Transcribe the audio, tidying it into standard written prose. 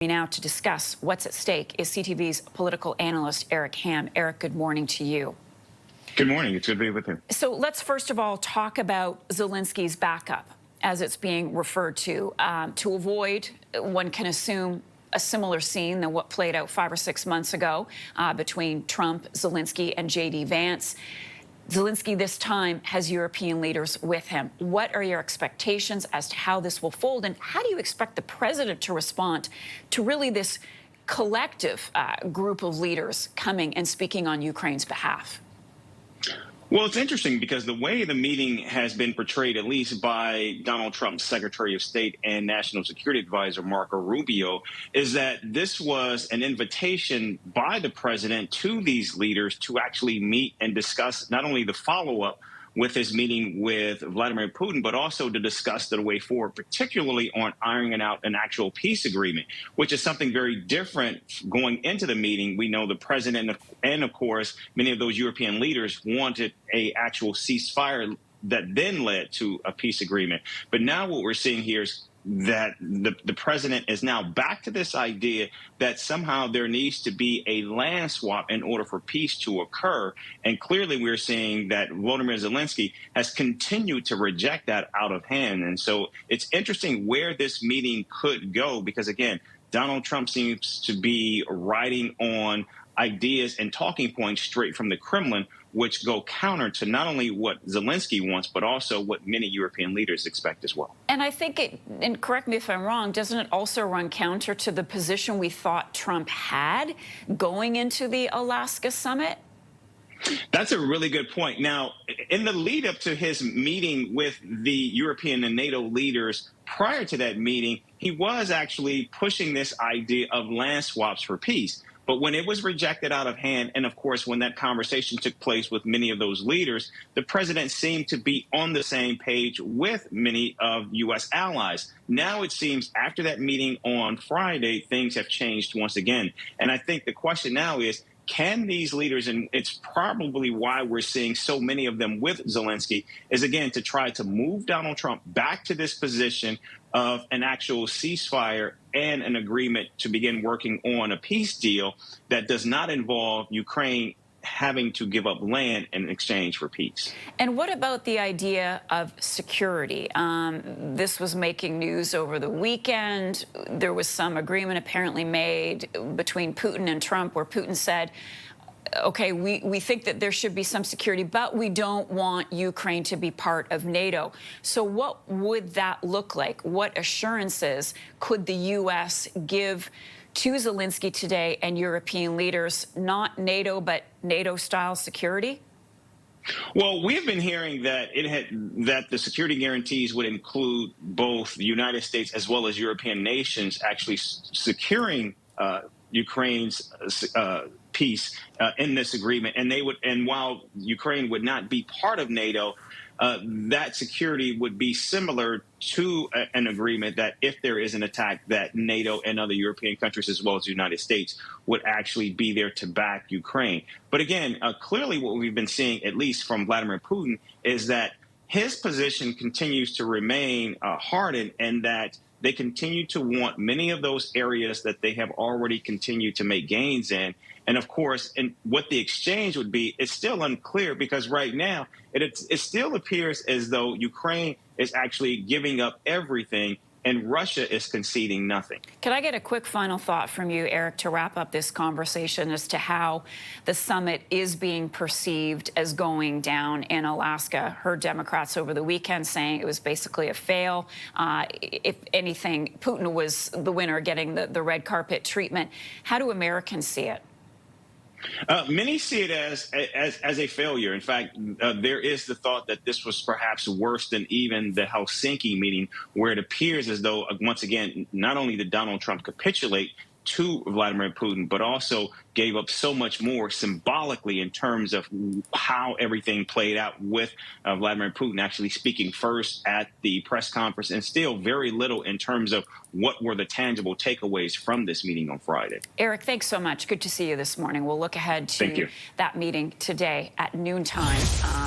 Now to discuss what's at stake is CTV's political analyst, Eric Ham. Eric, good morning to you. Good morning. It's good to be with you. So let's first of all talk about Zelensky's backup, as it's being referred to avoid, one can assume, a similar scene than what played out 5 or 6 months ago between Trump, Zelenskyy, and J.D. Vance. Zelenskyy this time has European leaders with him. What are your expectations as to how this will fold, and how do you expect the president to respond to really this collective group of leaders coming and speaking on Ukraine's behalf? Well, it's interesting because the way the meeting has been portrayed, at least by Donald Trump's Secretary of State and National Security Advisor, Marco Rubio, is that this was an invitation by the president to these leaders to actually meet and discuss not only the follow-up with his meeting with Vladimir Putin, but also to discuss the way forward, particularly on ironing out an actual peace agreement, which is something very different going into the meeting. We know the president and, of course, many of those European leaders wanted an actual ceasefire that then led to a peace agreement. But now what we're seeing here is that the president is now back to this idea that somehow there needs to be a land swap in order for peace to occur. And clearly we're seeing that Volodymyr Zelenskyy has continued to reject that out of hand. And so it's interesting where this meeting could go, because, again, Donald Trump seems to be riding on ideas and talking points straight from the Kremlin, which go counter to not only what Zelenskyy wants, but also what many European leaders expect as well. And I think and correct me if I'm wrong, doesn't it also run counter to the position we thought Trump had going into the Alaska summit? That's a really good point. Now, in the lead up to his meeting with the European and NATO leaders, prior to that meeting, he was actually pushing this idea of land swaps for peace. But when it was rejected out of hand, and of course, when that conversation took place with many of those leaders, the president seemed to be on the same page with many of U.S. allies. Now it seems after that meeting on Friday, things have changed once again. And I think the question now is, can these leaders, and it's probably why we're seeing so many of them with Zelenskyy, is again to try to move Donald Trump back to this position of an actual ceasefire and an agreement to begin working on a peace deal that does not involve Ukraine having to give up land in exchange for peace. And what about the idea of security? This was making news over the weekend. There was some agreement apparently made between Putin and Trump where Putin said, okay, we think that there should be some security, but we don't want Ukraine to be part of NATO. So what would that look like? What assurances could the U.S. give to Zelenskyy today and European leaders, not NATO, but NATO-style security? Well, we have been hearing that that the security guarantees would include both the United States as well as European nations actually securing Ukraine's peace in this agreement, and while Ukraine would not be part of NATO, that security would be similar to an agreement that if there is an attack, that NATO and other European countries as well as the United States would actually be there to back Ukraine. But again, clearly what we've been seeing, at least from Vladimir Putin, is that his position continues to remain hardened, and that they continue to want many of those areas that they have already continued to make gains in. And of course, and what the exchange would be, it's still unclear, because right now it still appears as though Ukraine is actually giving up everything and Russia is conceding nothing. Can I get a quick final thought from you, Eric, to wrap up this conversation as to how the summit is being perceived as going down in Alaska? Heard Democrats over the weekend saying it was basically a fail. If anything, Putin was the winner, getting the red carpet treatment. How do Americans see it? Many see it as a failure. In fact, there is the thought that this was perhaps worse than even the Helsinki meeting, where it appears as though, once again, not only did Donald Trump capitulate to Vladimir Putin, but also gave up so much more symbolically in terms of how everything played out, with Vladimir Putin actually speaking first at the press conference, and still very little in terms of what were the tangible takeaways from this meeting on Friday. Eric, thanks so much. Good to see you this morning. We'll look ahead to that meeting today at noontime.